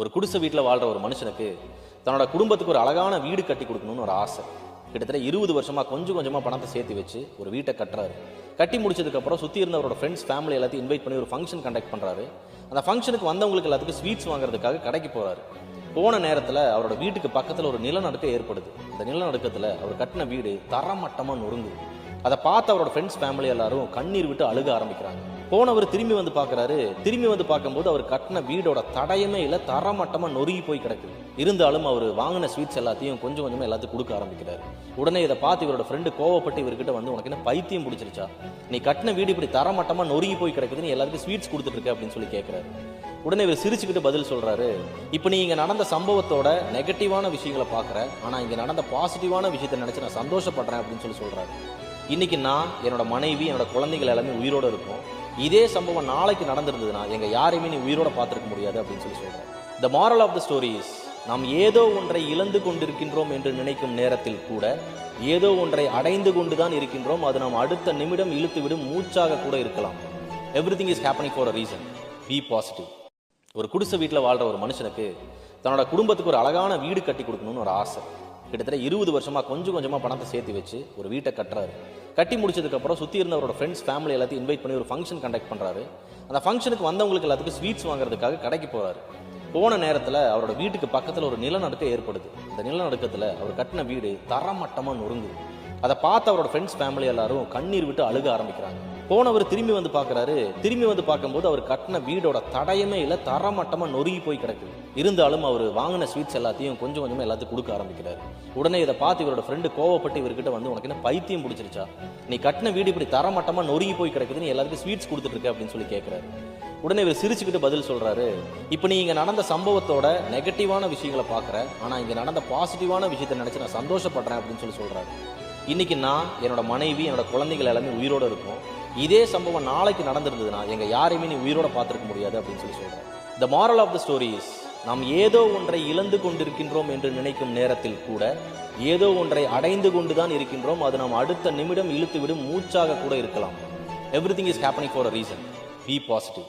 ஒரு குடிசை வீட்டில் வாழ்ற ஒரு மனுஷனுக்கு தன்னோட குடும்பத்துக்கு ஒரு அழகான வீடு கட்டி கொடுக்கணும்னு ஒரு ஆசை. கிட்டத்தட்ட 20 வருஷமா கொஞ்சம் கொஞ்சமாக பணத்தை சேர்த்து வச்சு ஒரு வீட்டை கட்டுறாரு. கட்டி முடிச்சதுக்கப்புறம் சுற்றி இருந்த அவரோட ஃப்ரெண்ட்ஸ் ஃபேமிலி எல்லாத்தையும் இன்வைட் பண்ணி ஒரு ஃபங்க்ஷன் கண்டக்ட் பண்ணுறாரு. அந்த ஃபங்க்ஷனுக்கு வந்தவங்களுக்கு எல்லாத்துக்கும் ஸ்வீட்ஸ் வாங்குறதுக்காக கடைக்கு போகிறாரு. போன நேரத்தில் அவரோட வீட்டுக்கு பக்கத்தில் ஒரு நிலநடுக்கம் ஏற்படுது. அந்த நிலநடுக்கத்தில் அவர் கட்டின வீடு தரமட்டமாக நொறுங்குது. அதை பார்த்து அவரோட ஃப்ரெண்ட்ஸ் ஃபேமிலி எல்லாரும் கண்ணீர் விட்டு அழுக ஆரம்பிக்கிறாங்க. போனவர் திரும்பி வந்து பார்க்குறாரு. திரும்பி வந்து பார்க்கும்போது அவர் கட்டின வீடோட தடயமே இல்லை, தரமட்டமாக நொறுங்கி போய் கிடக்குது. இருந்தாலும் அவர் வாங்கின ஸ்வீட்ஸ் எல்லாத்தையும் கொஞ்சம் கொஞ்சமாக எல்லாத்துக்கும் கொடுக்க ஆரம்பிக்கிறாரு. உடனே இதை பார்த்து இவரோட ஃப்ரெண்டு கோவப்பட்டு இவர்கிட்ட வந்து, உனக்கு என்ன பைத்தியம் பிடிச்சிருச்சா, நீ கட்டின வீடு இப்படி தரமட்டமாக நொறுங்கி போய் கிடக்குது, நீ எல்லாத்துக்கும் ஸ்வீட்ஸ் கொடுத்துட்டு இருக்க அப்படின்னு சொல்லி கேட்குறாரு. உடனே இவர் சிரிச்சுக்கிட்டு பதில் சொல்றாரு, இப்போ நீ இங்கே நடந்த சம்பவத்தோட நெகட்டிவான விஷயங்களை பார்க்குற, ஆனால் இங்கே நடந்த பாசிட்டிவான விஷயத்தை நினச்சி நான் சந்தோஷப்படுறேன் அப்படின்னு சொல்லி சொல்றாரு. இன்னைக்கு நான், என்னோட மனைவி, என்னோட குழந்தைகள் எல்லாமே உயிரோடு இருக்கும். இதே சம்பவம் நாளைக்கு நடந்திருந்ததுன்னா எங்க யாரையுமே நீ உயிரோட பார்த்துருக்க முடியாது அப்படின்னு சொல்லி சொல்றேன். The moral of the story is, நாம் ஏதோ ஒன்றை இழந்து கொண்டிருக்கின்றோம் என்று நினைக்கும் நேரத்தில் கூட ஏதோ ஒன்றை அடைந்து கொண்டுதான் இருக்கின்றோம். அது நாம் அடுத்த நிமிடம் இழுத்துவிடும் மூச்சாக கூட இருக்கலாம். Everything is happening for a reason. Be positive. ஒரு குடிசை வீட்டில் வாழ்ற ஒரு மனுஷனுக்கு தன்னோட குடும்பத்துக்கு ஒரு அழகான வீடு கட்டி கொடுக்கணும்னு ஒரு ஆசை. கிட்டத்தட்ட 20 வருஷமா கொஞ்சம் கொஞ்சமாக பணத்தை சேர்த்து வச்சு ஒரு வீட்டை கட்டுறாரு. கட்டி முடிச்சதுக்கப்புறம் சுற்றி இருந்தவரோட ஃப்ரெண்ட்ஸ் ஃபேமிலி எல்லாத்தையும் இன்வைட் பண்ணி ஒரு ஃபங்க்ஷன் கண்டக்ட் பண்ணுறாரு. அந்த ஃபங்க்ஷனுக்கு வந்தவங்களுக்கு எல்லாத்துக்கும் ஸ்வீட்ஸ் வாங்குறதுக்காக கடைக்கு போகிறாரு. போன நேரத்தில் அவரோட வீட்டுக்கு பக்கத்தில் ஒரு நிலநடுக்கம் ஏற்படுது. அந்த நிலநடுக்கத்தில் அவர் கட்டின வீடு தரமட்டமாக நொறுங்குது. அதை பார்த்து அவரோட ஃப்ரெண்ட்ஸ் ஃபேமிலி எல்லாரும் கண்ணீர் விட்டு அழுக ஆரம்பிக்கிறாங்க. போனவர் திரும்பி வந்து பார்க்குறாரு. திரும்பி வந்து பார்க்கும்போது அவர் கட்டின வீடோட தடயமே இல்லை, தரமட்டமாக நொறுங்கி போய் கிடக்குது. இருந்தாலும் அவர் வாங்கின ஸ்வீட்ஸ் எல்லாத்தையும் கொஞ்சம் கொஞ்சமாக எல்லாத்துக்கும் கொடுக்க ஆரம்பிக்கிறாரு. உடனே இதை பார்த்து இவரோட ஃப்ரெண்டு கோவப்பட்டு இவர்கிட்ட வந்து, உனக்கு என்ன பைத்தியம் பிடிச்சிருச்சா, நீ கட்டின வீடு இப்படி தரமட்டமாக நொறுங்கி போய் கிடக்குது, நீ எல்லாத்துக்கும் ஸ்வீட்ஸ் கொடுத்துட்டு இருக்க அப்படின்னு சொல்லி கேட்குறாரு. உடனே இவர் சிரிச்சுக்கிட்டு பதில் சொல்றாரு, இப்போ நீ இங்கே நடந்த சம்பவத்தோட நெகட்டிவான விஷயங்களை பார்க்குற, ஆனால் இங்கே நடந்த பாசிட்டிவான விஷயத்தை நினச்சி நான் சந்தோஷப்படுறேன் அப்படின்னு சொல்லி சொல்றாரு. இன்னைக்கு நான், என்னோட மனைவி, என்னோட குழந்தைகள் எல்லாமே உயிரோடு இருக்கும். இதே சம்பவம் நாளைக்கு நடந்திருந்ததுன்னா எங்க யாரையுமே நீ உயிரோட பார்த்துருக்க முடியாது அப்படின்னு சொல்லி சொல்றேன். The moral of the story is, நாம் ஏதோ ஒன்றை இழந்து கொண்டிருக்கின்றோம் என்று நினைக்கும் நேரத்தில் கூட ஏதோ ஒன்றை அடைந்து கொண்டுதான் இருக்கின்றோம். அது நாம் அடுத்த நிமிடம் இழுத்துவிடும் மூச்சாக கூட இருக்கலாம். Everything is happening for a reason. Be positive.